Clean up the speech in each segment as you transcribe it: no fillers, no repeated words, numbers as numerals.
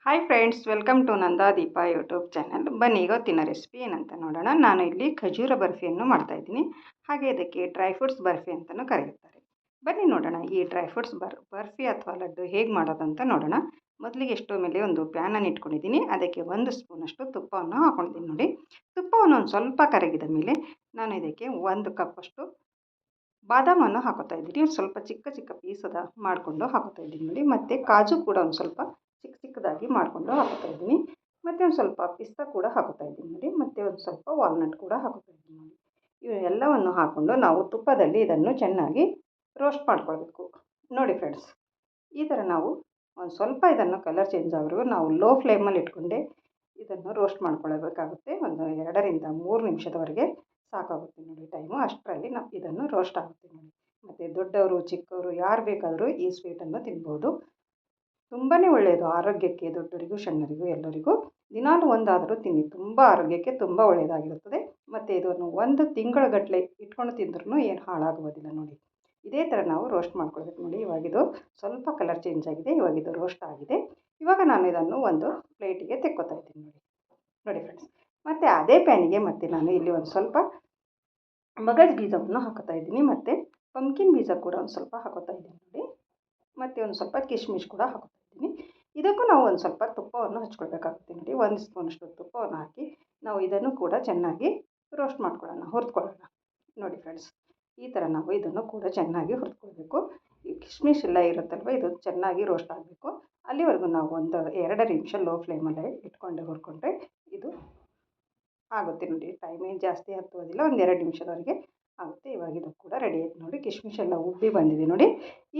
Hi friends, welcome to Nandadeepa YouTube channel. ಬನ್ನಿ ಇವತ್ತಿನ recipe ಏನಂತ ನೋಡೋಣ. ನಾನು ಇಲ್ಲಿ ಖಜೂರ ಬರ್ಫಿಯನ್ನು ಮಾಡ್ತಾಯಿದ್ದೀನಿ. ಹಾಗೆ ಇದಕ್ಕೆ ಡ್ರೈ ಫ್ರೂಟ್ಸ್ ಬರ್ಫಿ ಅಂತಲೂ ಕರೆಯುತ್ತಾರೆ. ಬನ್ನಿ ನೋಡೋಣ ಈ ಡ್ರೈ ಫ್ರೂಟ್ಸ್ ಬರ್ಫಿ ಅಥವಾ ಲಡ್ಡು ಹೇಗೆ ಮಾಡೋದಂತ ನೋಡೋಣ. ಮೊದಲಿಗೆ ಸ್ಟವ್ ಮೇಲೆ ಒಂದು ಪ್ಯಾನನ್ನು ಇಟ್ಕೊಂಡಿದ್ದೀನಿ. ಅದಕ್ಕೆ 1 ಸ್ಪೂನಷ್ಟು ತುಪ್ಪವನ್ನು ಹಾಕ್ಕೊಂಡಿದ್ದೀನಿ ನೋಡಿ. ತುಪ್ಪವನ್ನು ಒಂದು ಸ್ವಲ್ಪ ಕರಗಿದ ಮೇಲೆ ನಾನು ಇದಕ್ಕೆ 1 ಕಪ್ಪಷ್ಟು ಬಾದಾಮನ್ನು ಹಾಕೋತಾ ಇದ್ದೀನಿ. ಒಂದು ಸ್ವಲ್ಪ ಚಿಕ್ಕ ಚಿಕ್ಕ ಪೀಸದ ಮಾಡಿಕೊಂಡು ಹಾಕೋತಾ ಇದ್ದೀನಿ ನೋಡಿ. ಮತ್ತು ಕಾಜು ಕೂಡ ಒಂದು ಸ್ವಲ್ಪ ಚಿಕ್ಕದಾಗಿ ಮಾಡಿಕೊಂಡು ಹಾಕೋತಾ ಇದ್ದೀನಿ. ಮತ್ತು ಒಂದು ಸ್ವಲ್ಪ ಪಿಸ್ತಾ ಕೂಡ ಹಾಕೋತಾ ಇದ್ದೀನಿ ನೋಡಿ. ಮತ್ತು ಒಂದು ಸ್ವಲ್ಪ ವಾಲ್ನಟ್ ಕೂಡ ಹಾಕೋತಾ ಇದ್ದೀನಿ ನೋಡಿ. ಇವೆಲ್ಲವನ್ನು ಹಾಕ್ಕೊಂಡು ನಾವು ತುಪ್ಪದಲ್ಲಿ ಇದನ್ನು ಚೆನ್ನಾಗಿ ರೋಸ್ಟ್ ಮಾಡ್ಕೊಳ್ಬೇಕು ನೋಡಿ ಫ್ರೆಂಡ್ಸ್. ಈ ಥರ ನಾವು ಒಂದು ಸ್ವಲ್ಪ ಇದನ್ನು ಕಲರ್ ಚೇಂಜ್ ಆಗೋವರೆಗೂ ನಾವು ಲೋ ಫ್ಲೇಮಲ್ಲಿ ಇಟ್ಕೊಂಡೆ ಇದನ್ನು ರೋಸ್ಟ್ ಮಾಡ್ಕೊಳ್ಬೇಕಾಗುತ್ತೆ. ಒಂದು 2ರಿಂದ 3 ನಿಮಿಷದವರೆಗೆ ಸಾಕಾಗುತ್ತೆ ನೋಡಿ ಟೈಮು. ಅಷ್ಟರಲ್ಲಿ ನಾವು ಇದನ್ನು ರೋಸ್ಟ್ ಆಗುತ್ತೆ ನೋಡಿ. ಮತ್ತು ದೊಡ್ಡವರು ಚಿಕ್ಕವರು ಯಾರು ಬೇಕಾದರೂ ಈ ಸ್ವೀಟನ್ನು ತಿನ್ಬೋದು. ತುಂಬಾ ಒಳ್ಳೆಯದು ಆರೋಗ್ಯಕ್ಕೆ, ದೊಡ್ಡವರಿಗೂ ಸಣ್ಣರಿಗೂ ಎಲ್ಲರಿಗೂ ದಿನಾಲೂ ಒಂದಾದರೂ ತಿನ್ನಿ. ತುಂಬ ಆರೋಗ್ಯಕ್ಕೆ ತುಂಬ ಒಳ್ಳೆಯದಾಗಿರುತ್ತದೆ. ಮತ್ತು ಇದನ್ನು 1 ತಿಂಗಳಗಟ್ಟಲೆ ಇಟ್ಕೊಂಡು ತಿಂದ್ರೂ ಏನು ಹಾಳಾಗುವುದಿಲ್ಲ ನೋಡಿ. ಇದೇ ಥರ ನಾವು ರೋಸ್ಟ್ ಮಾಡ್ಕೊಳ್ಬೇಕು ನೋಡಿ. ಇವಾಗಿದು ಸ್ವಲ್ಪ ಕಲರ್ ಚೇಂಜ್ ಆಗಿದೆ. ಇವಾಗಿದು ರೋಸ್ಟ್ ಆಗಿದೆ. ಇವಾಗ ನಾನು ಇದನ್ನು ಒಂದು ಪ್ಲೇಟಿಗೆ ತೆಕ್ಕೋತಾ ಇದ್ದೀನಿ ನೋಡಿ. ನೋಡಿ ಫ್ರೆಂಡ್ಸ್, ಮತ್ತು ಅದೇ ಪ್ಯಾನಿಗೆ ಮತ್ತು ನಾನು ಇಲ್ಲಿ ಒಂದು ಸ್ವಲ್ಪ ಮಗಜ್ ಬೀಜವನ್ನು ಹಾಕೋತಾ ಇದ್ದೀನಿ. ಮತ್ತು ಪಂಪ್ಕಿನ್ ಬೀಜ ಕೂಡ ಒಂದು ಸ್ವಲ್ಪ ಹಾಕೋತಾ ಇದ್ದೀನಿ ನೋಡಿ. ಮತ್ತು ಒಂದು ಸ್ವಲ್ಪ ಕಿಶ್ಮಿಶ್ ಕೂಡ ಹಾಕೋತಾ ಇದ್ದೀನಿ. ಇದಕ್ಕೂ ನಾವು ಒಂದು ಸ್ವಲ್ಪ ತುಪ್ಪವನ್ನು ಹಚ್ಕೊಳ್ಬೇಕಾಗುತ್ತೆ ನೋಡಿ. 1 ಸ್ಪೂನಷ್ಟು ತುಪ್ಪವನ್ನು ಹಾಕಿ ನಾವು ಇದನ್ನು ಕೂಡ ಚೆನ್ನಾಗಿ ರೋಸ್ಟ್ ಮಾಡ್ಕೊಳ್ಳೋಣ, ಹುರಿದ್ಕೊಳ್ಳೋಣ ನೋಡಿ ಫ್ರೆಂಡ್ಸ್. ಈ ಥರ ನಾವು ಇದನ್ನು ಕೂಡ ಚೆನ್ನಾಗಿ ಹುರಿದ್ಕೊಳ್ಬೇಕು. ಈ ಕಿಶ್ಮಿಶ್ ಎಲ್ಲ ಇರುತ್ತಲ್ವ, ಇದು ಚೆನ್ನಾಗಿ ರೋಸ್ಟ್ ಆಗಬೇಕು. ಅಲ್ಲಿವರೆಗೂ ನಾವು ಒಂದು 2 ನಿಮಿಷ ಲೋ ಫ್ಲೇಮಲ್ಲೇ ಇಟ್ಕೊಂಡೆ ಹುರ್ಕೊಂಡ್ರೆ ಇದು ಆಗುತ್ತೆ ನೋಡಿ. ಟೈಮ್ ಏನು ಜಾಸ್ತಿ ಹತ್ತೋದಿಲ್ಲ, ಒಂದು 2 ನಿಮಿಷದವರೆಗೆ ಆಗುತ್ತೆ. ಇವಾಗ ಇದು ಕೂಡ ರೆಡಿ ಆಯ್ತು ನೋಡಿ. ಕಿಶ್ಮಿಶ್ ಎಲ್ಲ ಉಬ್ಬಿ ಬಂದಿದೆ ನೋಡಿ.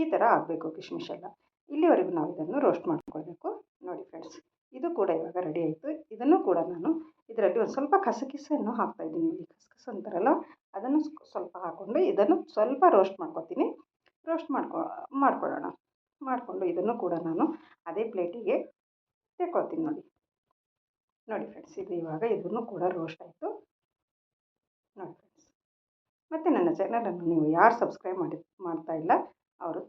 ಈ ಥರ ಆಗಬೇಕು ಕಿಶ್ಮಿಶ್ ಎಲ್ಲ. ಇಲ್ಲಿವರೆಗೂ ನಾವು ಇದನ್ನು ರೋಸ್ಟ್ ಮಾಡ್ಕೊಳ್ಬೇಕು ನೋಡಿ ಫ್ರೆಂಡ್ಸ್. ಇದು ಕೂಡ ಇವಾಗ ರೆಡಿ ಆಯಿತು. ಇದನ್ನು ಕೂಡ ನಾನು ಇದರಲ್ಲಿ ಒಂದು ಸ್ವಲ್ಪ ಕಸಕಿಸನ್ನು ಹಾಕ್ತಾಯಿದ್ದೀನಿ. ಇಲ್ಲಿ ಕಸಕಸ ಅಂತಾರಲ್ಲ, ಅದನ್ನು ಸ್ವಲ್ಪ ಹಾಕ್ಕೊಂಡು ಇದನ್ನು ಸ್ವಲ್ಪ ರೋಸ್ಟ್ ಮಾಡ್ಕೊತೀನಿ. ರೋಸ್ಟ್ ಮಾಡ್ಕೊಳ್ಳೋಣ. ಮಾಡಿಕೊಂಡು ಇದನ್ನು ಕೂಡ ನಾನು ಅದೇ ಪ್ಲೇಟಿಗೆ ತೆಕ್ಕೊಳ್ತೀನಿ ನೋಡಿ. ನೋಡಿ ಫ್ರೆಂಡ್ಸ್, ಇದು ಇವಾಗ ಇದನ್ನು ಕೂಡ ರೋಸ್ಟ್ ಆಯಿತು ನೋಡಿ ಫ್ರೆಂಡ್ಸ್. ಮತ್ತು ನನ್ನ ಚಾನಲನ್ನು ನೀವು ಯಾರು ಸಬ್ಸ್ಕ್ರೈಬ್ ಮಾಡ್ತಾ ಇಲ್ಲ ಅವರು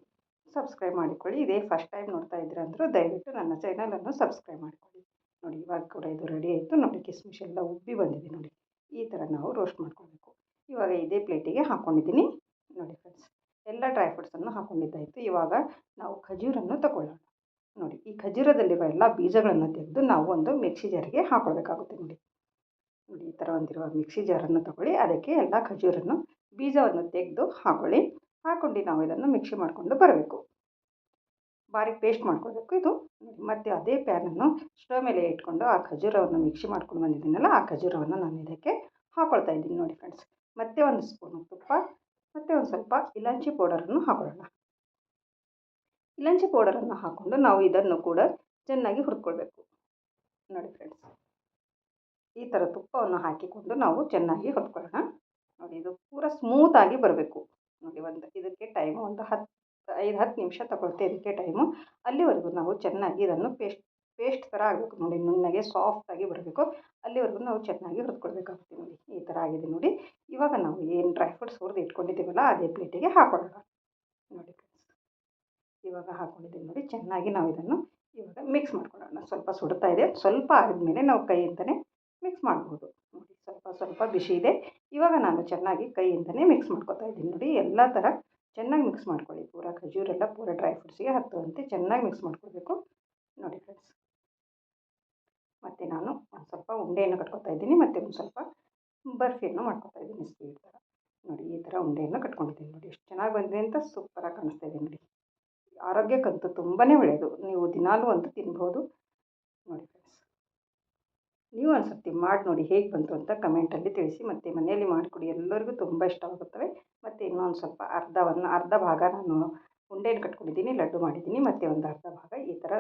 ಸಬ್ಸ್ಕ್ರೈಬ್ ಮಾಡಿಕೊಳ್ಳಿ. ಇದೇ ಫಸ್ಟ್ ಟೈಮ್ ನೋಡ್ತಾ ಇದ್ದೀರಾ ಅಂದರೂ ದಯವಿಟ್ಟು ನನ್ನ ಚಾನಲನ್ನು ಸಬ್ಸ್ಕ್ರೈಬ್ ಮಾಡಿಕೊಳ್ಳಿ ನೋಡಿ. ಇವಾಗ ಕೂಡ ಇದು ರೆಡಿ ಆಯಿತು ನೋಡಿ. ಕಿಸ್ಮಿಶ್ ಎಲ್ಲ ಉಬ್ಬಿ ಬಂದಿದೆ ನೋಡಿ. ಈ ಥರ ನಾವು ರೋಸ್ಟ್ ಮಾಡ್ಕೊಳ್ಬೇಕು. ಇವಾಗ ಇದೇ ಪ್ಲೇಟಿಗೆ ಹಾಕ್ಕೊಂಡಿದ್ದೀನಿ ನೋಡಿ ಫ್ರೆಂಡ್ಸ್. ಎಲ್ಲ ಡ್ರೈ ಫ್ರೂಟ್ಸನ್ನು ಹಾಕ್ಕೊಂಡಿದ್ದಾಯಿತು. ಇವಾಗ ನಾವು ಖಜೂರನ್ನು ತಗೊಳ್ಳೋಣ ನೋಡಿ. ಈ ಖಜೂರದಲ್ಲಿರುವ ಎಲ್ಲ ಬೀಜಗಳನ್ನು ತೆಗೆದು ನಾವು ಒಂದು ಮಿಕ್ಸಿ ಜಾರಿಗೆ ಹಾಕ್ಕೊಳ್ಬೇಕಾಗುತ್ತೆ ನೋಡಿ. ನೋಡಿ ಈ ಥರ ಒಂದಿರುವ ಮಿಕ್ಸಿ ಜಾರನ್ನು ತಗೊಳ್ಳಿ. ಅದಕ್ಕೆ ಎಲ್ಲ ಖಜೂರನ್ನು ಬೀಜವನ್ನು ತೆಗೆದು ಹಾಕ್ಕೊಳ್ಳಿ. ಹಾಕ್ಕೊಂಡು ನಾವು ಇದನ್ನು ಮಿಕ್ಸಿ ಮಾಡಿಕೊಂಡು ಬರಬೇಕು. ಬಾರೀಕ್ ಪೇಸ್ಟ್ ಮಾಡ್ಕೊಳ್ಬೇಕು ಇದು ನೋಡಿ. ಮತ್ತು ಅದೇ ಪ್ಯಾನನ್ನು ಸ್ಟವ್ ಮೇಲೆ ಇಟ್ಕೊಂಡು ಆ ಖಜೂರವನ್ನು ಮಿಕ್ಸಿ ಮಾಡ್ಕೊಂಡು ಬಂದಿದ್ದೀನಲ್ಲ, ಆ ಖಜೂರವನ್ನು ನಾನು ಇದಕ್ಕೆ ಹಾಕ್ಕೊಳ್ತಾ ಇದ್ದೀನಿ ನೋಡಿ ಫ್ರೆಂಡ್ಸ್. ಮತ್ತು 1 ಸ್ಪೂನು ತುಪ್ಪ ಮತ್ತು ಒಂದು ಸ್ವಲ್ಪ ಇಲಾಚಿ ಪೌಡರನ್ನು ಹಾಕೊಳ್ಳೋಣ. ಇಲಾಚಿ ಪೌಡರನ್ನು ಹಾಕ್ಕೊಂಡು ನಾವು ಇದನ್ನು ಕೂಡ ಚೆನ್ನಾಗಿ ಹುರ್ಕೊಳ್ಬೇಕು ನೋಡಿ ಫ್ರೆಂಡ್ಸ್. ಈ ಥರ ತುಪ್ಪವನ್ನು ಹಾಕಿಕೊಂಡು ನಾವು ಚೆನ್ನಾಗಿ ಹುರ್ಕೊಳ್ಳೋಣ ನೋಡಿ. ಇದು ಪೂರ ಸ್ಮೂತಾಗಿ ಬರಬೇಕು ನೋಡಿ. ಇದಕ್ಕೆ ಟೈಮು ಒಂದು 5-10 ನಿಮಿಷ ತಗೊಳ್ತೆ ಇದಕ್ಕೆ ಟೈಮು. ಅಲ್ಲಿವರೆಗೂ ನಾವು ಚೆನ್ನಾಗಿ ಇದನ್ನು ಪೇಸ್ಟ್ ಥರ ಆಗಬೇಕು ನೋಡಿ. ನುಣ್ಣಗೆ ಸಾಫ್ಟಾಗಿ ಬರಬೇಕು. ಅಲ್ಲಿವರೆಗೂ ನಾವು ಚೆನ್ನಾಗಿ ಹುರ್ಕೊಳ್ಬೇಕಾಗುತ್ತೆ ನೋಡಿ. ಈ ಥರ ಆಗಿದೆ ನೋಡಿ. ಇವಾಗ ನಾವು ಏನು ಡ್ರೈ ಫ್ರೂಟ್ಸ್ ಹುರಿದು ಇಟ್ಕೊಂಡಿದ್ದೀವಲ್ಲ ಅದೇ ಪ್ಲೇಟಿಗೆ ಹಾಕೊಳ್ಳೋಣ ನೋಡಿ ಫ್ರೆಂಡ್ಸ್. ಇವಾಗ ಹಾಕ್ಕೊಂಡಿದ್ದೀವಿ ನೋಡಿ. ಚೆನ್ನಾಗಿ ನಾವು ಇದನ್ನು ಇವಾಗ ಮಿಕ್ಸ್ ಮಾಡ್ಕೊಳ್ಳೋಣ. ಸ್ವಲ್ಪ ಸುಡ್ತಾ ಇದೆ, ಸ್ವಲ್ಪ ಆದಮೇಲೆ ನಾವು ಕೈಯಿಂದಲೇ ಮಿಕ್ಸ್ ಮಾಡ್ಬೋದು ನೋಡಿ. ಸ್ವಲ್ಪ ಬಿಸಿ ಇದೆ. ಇವಾಗ ನಾನು ಚೆನ್ನಾಗಿ ಕೈಯಿಂದಲೇ ಮಿಕ್ಸ್ ಮಾಡ್ಕೊತಾ ಇದ್ದೀನಿ ನೋಡಿ. ಎಲ್ಲ ಥರ ಚೆನ್ನಾಗಿ ಮಿಕ್ಸ್ ಮಾಡ್ಕೊಳ್ಳಿ. ಪೂರ ಖಜೂರೆಲ್ಲ ಪೂರ ಡ್ರೈ ಫ್ರೂಟ್ಸಿಗೆ ಹತ್ತುವಂತೆ ಚೆನ್ನಾಗಿ ಮಿಕ್ಸ್ ಮಾಡ್ಕೊಳ್ಬೇಕು ನೋಡಿ ಫ್ರೆಂಡ್ಸ್. ಮತ್ತು ನಾನು ಒಂದು ಸ್ವಲ್ಪ ಉಂಡೆಯನ್ನು ಕಟ್ಕೊತಾ ಇದ್ದೀನಿ. ಮತ್ತು ಒಂದು ಸ್ವಲ್ಪ ಬರ್ಫಿಯನ್ನು ಮಾಡ್ಕೊತಾ ಇದ್ದೀನಿ ಸ್ವೀಟ್ ಥರ ನೋಡಿ. ಈ ಥರ ಉಂಡೆಯನ್ನು ಕಟ್ಕೊಂಡಿದ್ದೀನಿ ನೋಡಿ. ಎಷ್ಟು ಚೆನ್ನಾಗಿ ಬಂದಿದೆ ಅಂತ ಸೂಪರಾಗಿ ಕಾಣಿಸ್ತಾ ಇದೆ ನೋಡಿ. ಆರೋಗ್ಯಕ್ಕಂತೂ ತುಂಬಾ ಒಳ್ಳೆಯದು. ನೀವು ದಿನಾಲೂ ಅಂತೂ ತಿನ್ಬೋದು ನೋಡಿ ಫ್ರೆಂಡ್ಸ್. ನೀವು ಒಂದು ಸರ್ತಿ ಮಾಡಿ ನೋಡಿ ಹೇಗೆ ಬಂತು ಅಂತ ಕಮೆಂಟಲ್ಲಿ ತಿಳಿಸಿ. ಮತ್ತು ಮನೆಯಲ್ಲಿ ಮಾಡಿಕೊಡಿ, ಎಲ್ಲರಿಗೂ ತುಂಬ ಇಷ್ಟವಾಗುತ್ತವೆ. ಮತ್ತು ಇನ್ನೊಂದು ಸ್ವಲ್ಪ ಅರ್ಧ ಭಾಗ ನಾನು ಉಂಡೆಯನ್ನು ಕಟ್ಕೊಂಡಿದ್ದೀನಿ, ಲಡ್ಡು ಮಾಡಿದ್ದೀನಿ. ಮತ್ತು ಒಂದು ಅರ್ಧ ಭಾಗ ಈ ಥರ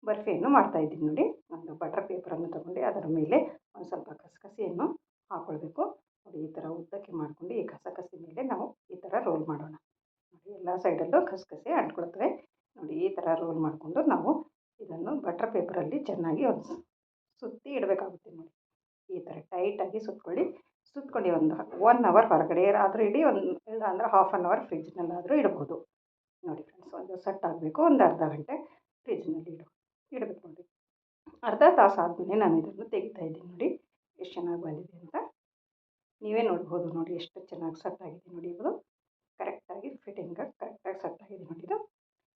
ಬರ್ಫಿಯನ್ನು ಮಾಡ್ತಾಯಿದ್ದೀನಿ ನೋಡಿ. ಒಂದು ಬಟರ್ ಪೇಪರನ್ನು ತಗೊಂಡು ಅದರ ಮೇಲೆ ಒಂದು ಸ್ವಲ್ಪ ಕಸಕಸಿಯನ್ನು ಹಾಕ್ಕೊಳ್ಬೇಕು ನೋಡಿ. ಈ ಥರ ಉದ್ದಕ್ಕೆ ಮಾಡಿಕೊಂಡು ಈ ಕಸಕಸಿ ಮೇಲೆ ನಾವು ಈ ಥರ ರೋಲ್ ಮಾಡೋಣ ನೋಡಿ. ಎಲ್ಲ ಸೈಡಲ್ಲೂ ಕಸಕಸಿ ಅಂಟ್ಕೊಳ್ತವೆ ನೋಡಿ. ಈ ಥರ ರೋಲ್ ಮಾಡಿಕೊಂಡು ನಾವು ಇದನ್ನು ಬಟರ್ ಪೇಪರಲ್ಲಿ ಚೆನ್ನಾಗಿ ಒಂದು ಸುತ್ತಿ ಇಡಬೇಕಾಗುತ್ತೆ ನೋಡಿ. ಈ ಥರ ಟೈಟಾಗಿ ಸುತ್ಕೊಂಡು ಒಂದು 1 ಅವರ್ ಹೊರಗಡೆ ಆದರೂ ಇಡಿ, ಇಲ್ಲ ಅಂದರೆ ½ ಅನ್ ಅವರ್ ಫ್ರಿಜ್ನಲ್ಲಾದರೂ ಇಡ್ಬೋದು ನೋಡಿ ಫ್ರೆಂಡ್ಸ್. ಒಂದು ಸೆಟ್ ಆಗಬೇಕು. ಒಂದು ಅರ್ಧ ಗಂಟೆ ಫ್ರಿಜ್ನಲ್ಲಿ ಇಡಬೇಕು ನೋಡಿ. ಅರ್ಧ ತಾಸು ಆದಮೇಲೆ ನಾನು ಇದನ್ನು ತೆಗಿತಾ ಇದ್ದೀನಿ ನೋಡಿ ಎಷ್ಟು ಚೆನ್ನಾಗಿ ಬಂದಿದೆ ಅಂತ. ನೀವೇ ನೋಡ್ಬೋದು ನೋಡಿ ಎಷ್ಟು ಚೆನ್ನಾಗಿ ಸೆಟ್ ಆಗಿದೆ ನೋಡಿ. ಇದು ಕರೆಕ್ಟಾಗಿ ಫಿಟ್ಟಿಂಗಾಗಿ ಕರೆಕ್ಟಾಗಿ ಸೆಟ್ ಆಗಿದೆ ನೋಡಿ ಇದು.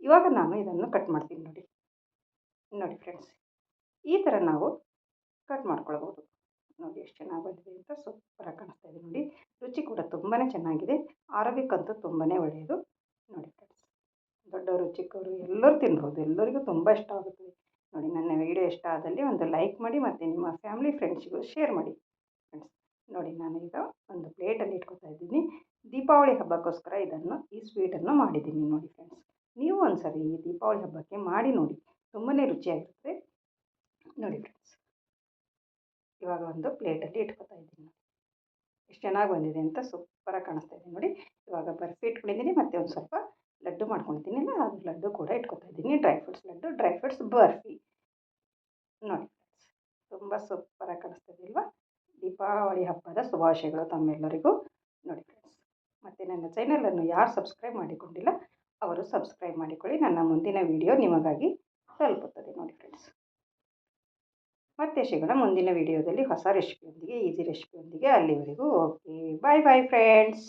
ಇವಾಗ ನಾನು ಇದನ್ನು ಕಟ್ ಮಾಡ್ತೀನಿ ನೋಡಿ. ನೋಡಿ ಫ್ರೆಂಡ್ಸ್, ಈ ಥರ ನಾವು ಕಟ್ ಮಾಡ್ಕೊಳ್ಬೋದು. ನೋಡಿ ಎಷ್ಟು ಚೆನ್ನಾಗಿ ಬಂದಿದೆ ಅಂತ, ಸೂಪರಾಗಿ ಕಾಣಿಸ್ತಾ ಇದೆ ನೋಡಿ. ರುಚಿ ಕೂಡ ತುಂಬಾ ಚೆನ್ನಾಗಿದೆ, ಆರೋಗ್ಯಕ್ಕಂತೂ ತುಂಬಾ ಒಳ್ಳೆಯದು ನೋಡಿ ಫ್ರೆಂಡ್ಸ್. ದೊಡ್ಡವರು ಚಿಕ್ಕವರು ಎಲ್ಲರೂ ತಿನ್ಬೋದು, ಎಲ್ಲರಿಗೂ ತುಂಬ ಇಷ್ಟ ಆಗುತ್ತದೆ ನೋಡಿ. ನನ್ನ ವಿಡಿಯೋ ಇಷ್ಟ ಆದಲ್ಲಿ ಒಂದು ಲೈಕ್ ಮಾಡಿ ಮತ್ತು ನಿಮ್ಮ ಫ್ಯಾಮಿಲಿ ಫ್ರೆಂಡ್ಸ್ಗೂ ಶೇರ್ ಮಾಡಿ ಫ್ರೆಂಡ್ಸ್. ನೋಡಿ ನಾನು ಈಗ ಒಂದು ಪ್ಲೇಟಲ್ಲಿ ಇಟ್ಕೊತಾ ಇದ್ದೀನಿ. ದೀಪಾವಳಿ ಹಬ್ಬಕ್ಕೋಸ್ಕರ ಈ ಸ್ವೀಟನ್ನು ಮಾಡಿದ್ದೀನಿ ನೋಡಿ ಫ್ರೆಂಡ್ಸ್. ನೀವು ಒಂದ್ಸರಿ ಈ ದೀಪಾವಳಿ ಹಬ್ಬಕ್ಕೆ ಮಾಡಿ ನೋಡಿ, ತುಂಬಾ ರುಚಿಯಾಗಿರುತ್ತೆ ನೋಡಿ ಫ್ರೆಂಡ್ಸ್. ಇವಾಗ ಒಂದು ಪ್ಲೇಟಲ್ಲಿ ಇಟ್ಕೊತಾ ಇದ್ದೀನಿ ನೋಡಿ, ಎಷ್ಟು ಚೆನ್ನಾಗಿ ಬಂದಿದೆ ಅಂತ, ಸೂಪರಾಗಿ ಕಾಣಿಸ್ತಾ ಇದೆ ನೋಡಿ. ಇವಾಗ ಬರ್ಫಿ ಇಟ್ಕೊಂಡಿದ್ದೀನಿ, ಮತ್ತು ಒಂದು ಸ್ವಲ್ಪ ಲಡ್ಡು ಮಾಡ್ಕೊಳ್ತೀನಿ ಅಲ್ಲ, ಅದು ಲಡ್ಡು ಕೂಡ ಇಟ್ಕೊತಾ ಇದ್ದೀನಿ. Dry fruits laddu, dry fruits barfi ನೋಡಿ ಫ್ರೆಂಡ್ಸ್. ತುಂಬ ಸೂಪರಾಗಿ ಕಾಣಿಸ್ತಾ ಇದೆಯಲ್ವಾ. ದೀಪಾವಳಿ ಹಬ್ಬದ ಶುಭಾಶಯಗಳು ತಮ್ಮೆಲ್ಲರಿಗೂ ನೋಡಿ ಫ್ರೆಂಡ್ಸ್. ಮತ್ತು ನನ್ನ ಚಾನಲನ್ನು ಯಾರು ಸಬ್ಸ್ಕ್ರೈಬ್ ಮಾಡಿಕೊಂಡಿಲ್ಲ ಅವರು ಸಬ್ಸ್ಕ್ರೈಬ್ ಮಾಡಿಕೊಳ್ಳಿ. ನನ್ನ ಮುಂದಿನ ವಿಡಿಯೋ ನಿಮಗಾಗಿ ತಲುಪುತ್ತದೆ ನೋಡಿ ಫ್ರೆಂಡ್ಸ್. ಮತ್ತೆ ಸಿಗೋಣ ಮುಂದಿನ ವಿಡಿಯೋದಲ್ಲಿ ಹೊಸ ರೆಸಿಪಿಯೊಂದಿಗೆ, ಈಸಿ ರೆಸಿಪಿಯೊಂದಿಗೆ. ಅಲ್ಲಿವರೆಗೂ ಓಕೆ, ಬಾಯ್ ಬಾಯ್ ಫ್ರೆಂಡ್ಸ್.